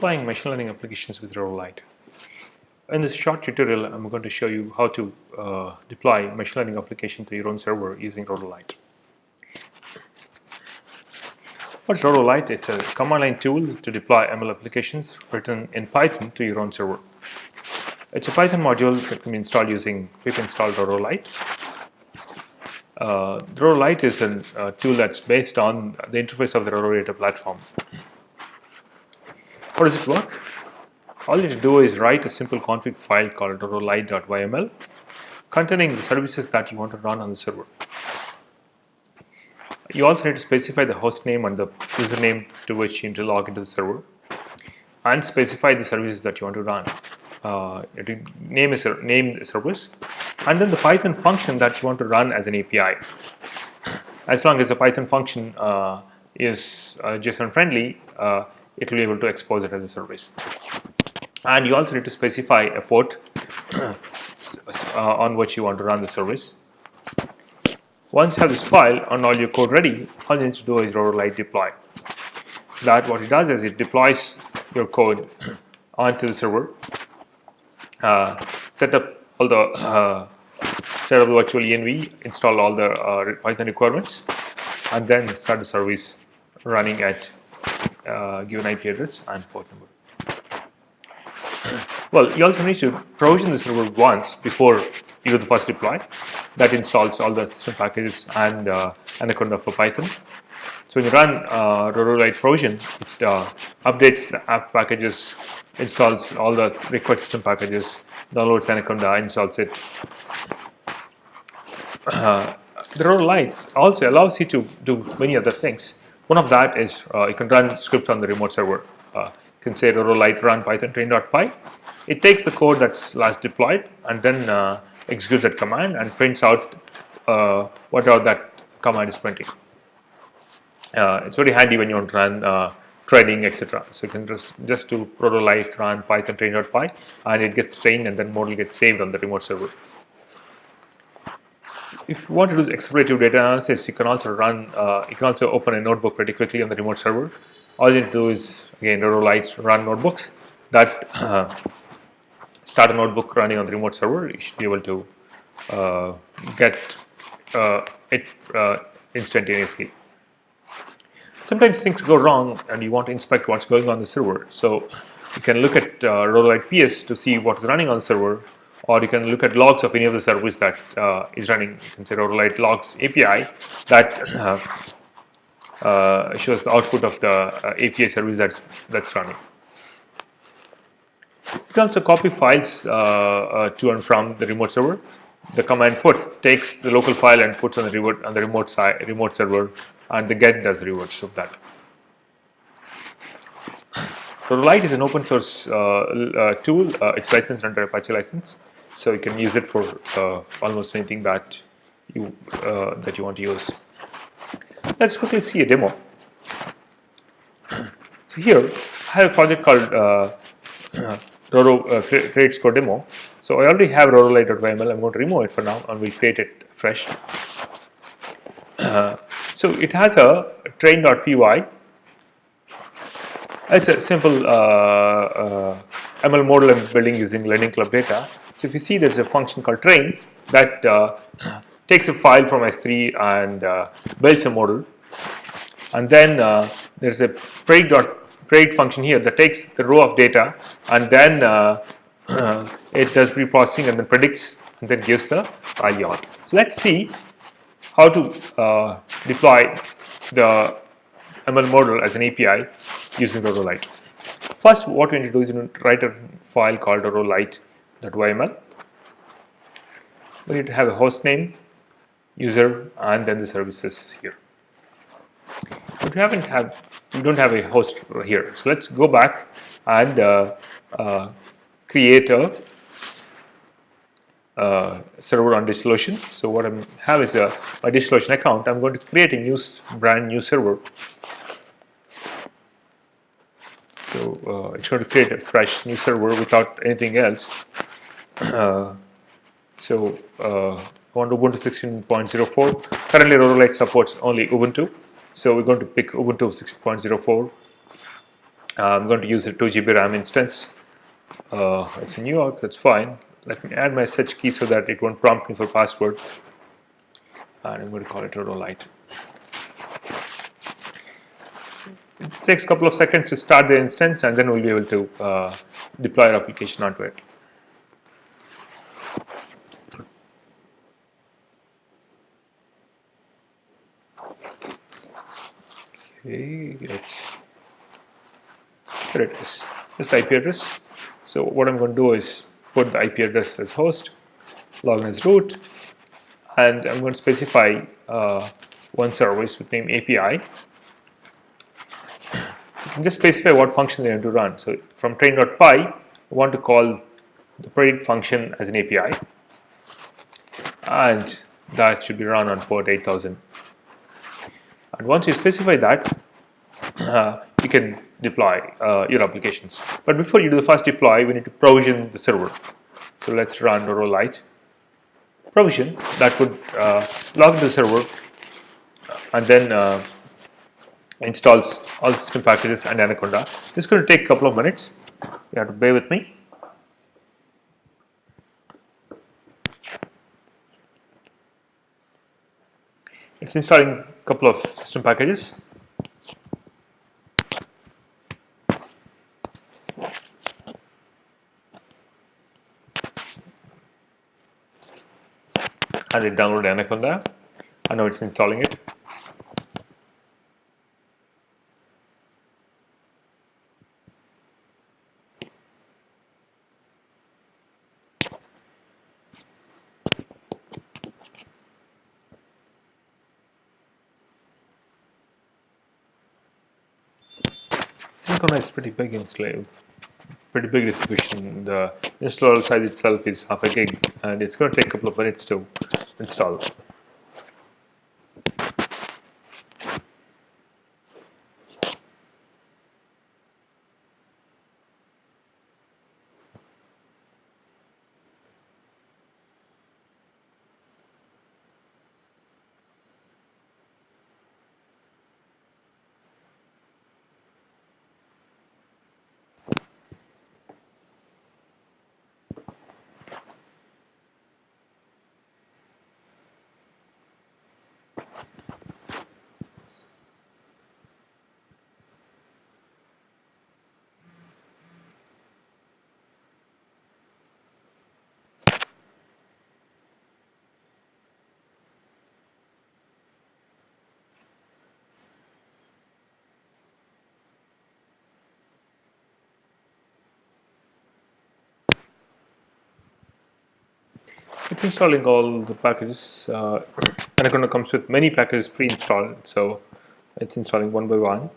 Applying machine learning applications with rorolite. In this short tutorial, I'm going to show you how to deploy machine learning application to your own server using rorolite. What's rorolite? It's a command line tool to deploy ML applications written in Python to your own server. It's a Python module that can be installed using pip install rorolite. Rorolite is a tool that's based on the interface of the Rorodata Platform. How does it work? All you need to do is write a simple config file called rorolite.yml containing the services that you want to run on the server. You also need to specify the host name and the username to which you need to log into the server, and specify the services that you want to run. Name the service, and then the Python function that you want to run as an API. As long as the Python function is JSON friendly, it will be able to expose it as a service. And you also need to specify a port on which you want to run the service. Once you have this file and all your code ready, all you need to do is rorolite deploy. That what it does is it deploys your code onto the server, set up the virtual env, install all the Python requirements, and then start the service running at given IP address and port number. Well, you also need to provision the server once before you do the first deploy. That installs all the system packages and Anaconda for Python. So when you run rorolite provision, it updates the app packages, installs all the required system packages, downloads Anaconda, installs it. The rorolite also allows you to do many other things. One of that is you can run scripts on the remote server. You can say rorolite run python train.py. It takes the code that's last deployed and then executes that command and prints out whatever that command is printing. It's very handy when you want to run training, etc. So you can just do rorolite run python train.py, and it gets trained, and then model gets saved on the remote server. If you want to do explorative data analysis, you can also open a notebook pretty quickly on the remote server. All you need to do is, again, rorolite run notebooks. That start a notebook running on the remote server. You should be able to get it instantaneously. Sometimes things go wrong and you want to inspect what's going on the server. So you can look at rorolite PS to see what's running on the server, or you can look at logs of any of the service that is running. You can say rorolite logs API that shows the output of the API service that's running. You can also copy files to and from the remote server. The command put takes the local file and puts on the remote server, and the get does the reverse of that. Rorolite is an open source tool. It's licensed under Apache license, so you can use it for almost anything that you want to use. Let's quickly see a demo. So here I have a project called create score demo. So I already have rorolite.yml. I'm going to remove it for now, and we'll create it fresh. So it has a train.py. It's a simple ML model I'm building using Learning Club data. So if you see, there's a function called train that takes a file from S3 and builds a model. And then there's a predict function here that takes the row of data, and then it does pre-processing and then predicts and then gives the yield. So let's see how to deploy the ML model as an API using rorolite. First, what we need to do is write a file called rorolite.yml. We need to have a host name, user, and then the services here. But we don't have a host here. So let's go back and create a server on DigitalOcean. So what I have is my DigitalOcean account. I'm going to create a brand new server. So it's going to create a fresh new server without anything else. So on Ubuntu 16.04. Currently Rorolite supports only Ubuntu. So we're going to pick Ubuntu 16.04 I'm going to use a 2 GB RAM instance. It's in New York, that's fine. Let me add my search key so that it won't prompt me for password. And I'm going to call it rorolite. It takes a couple of seconds to start the instance, and then we'll be able to deploy our application onto it. Okay, here it is. This IP address. So what I'm going to do is put the IP address as host, log in as root, and I'm going to specify one service with name API. You can just specify what function they want to run. So from train.py, I want to call the predict function as an API, and that should be run on port 8000. And once you specify that, you can deploy your applications. But before you do the first deploy, we need to provision the server. So let's run rorolite provision. That would log into the server and then installs all the system packages and Anaconda. This is going to take a couple of minutes. You have to bear with me. It's installing a couple of system packages. And it downloaded Anaconda. I know it's installing it. Anaconda is pretty big in slave. Pretty big distribution. The installer size itself is half a gig, and it's going to take a couple of minutes to install. It's installing all the packages. Anaconda comes with many packages pre-installed, so it's installing one by one.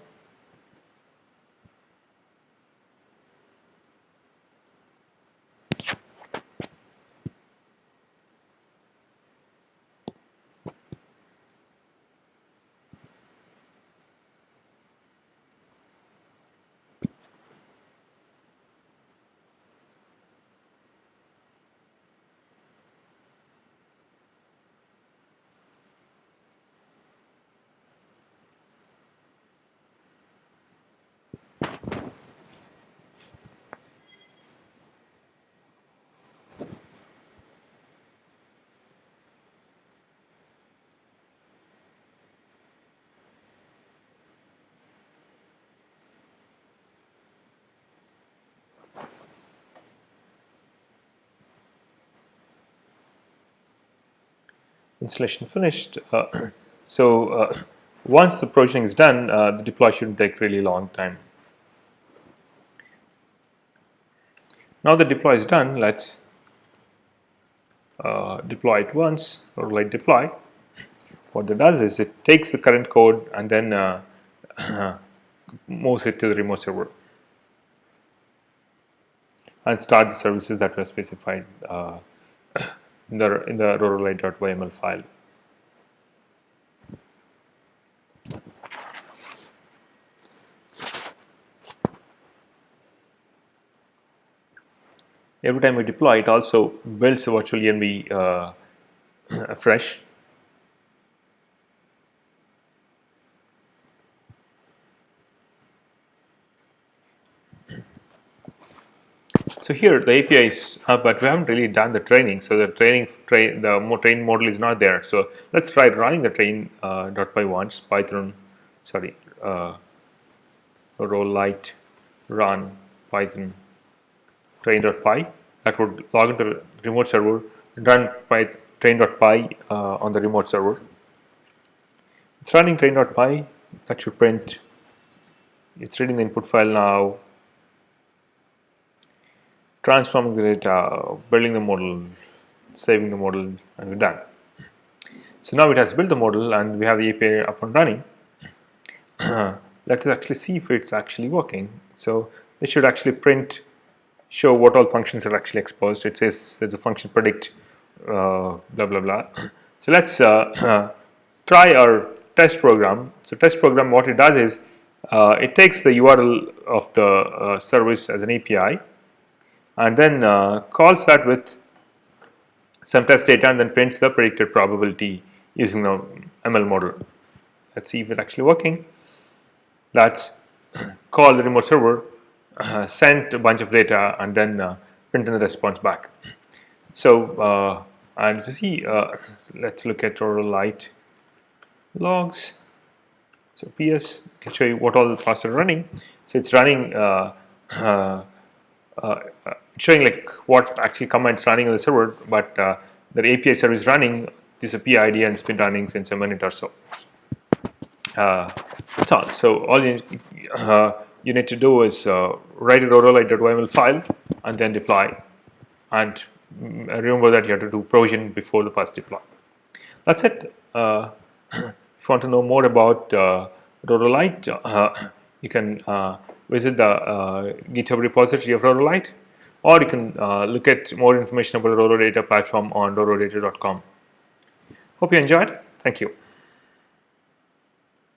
Installation finished. So once the provisioning is done, the deploy shouldn't take really long time. Now the deploy is done, let's deploy it once, or like deploy. What that does is it takes the current code and then moves it to the remote server and start the services that were specified in the rorolite.yml file. Every time we deploy, it also builds a virtual env afresh. So here the API is, but we haven't really done the training. So the train model is not there. So let's try running the train.py once. Python, sorry, rorolite run Python train.py. That would log into the remote server, run by train.py on the remote server. It's running train.py. That should print. It's reading the input file now, transforming the data, building the model, saving the model, and we're done. So now it has built the model and we have the API up and running. Let's actually see if it's actually working. So they should actually show what all functions are actually exposed. It says there's a function predict, blah blah blah. So let's try our test program. So test program, what it does is it takes the URL of the service as an API and then calls that with some test data and then prints the predicted probability using the ML model. Let's see if it's actually working. Let's call the remote server, sent a bunch of data, and then print the response back. So, and if you see, let's look at rorolite logs. So PS will show you what all the tasks are running. So it's running, showing like what actually commands running on the server, but the API service running. This is a PID and it's been running since a minute or so. That's all. So all you need to do is write a rorolite.yml file and then deploy. And remember that you have to do provision before the first deploy. That's it. If you want to know more about rorolite, you can visit the GitHub repository of rorolite, or you can look at more information about the Rorodata platform on rorodata.com. Hope you enjoyed. Thank you.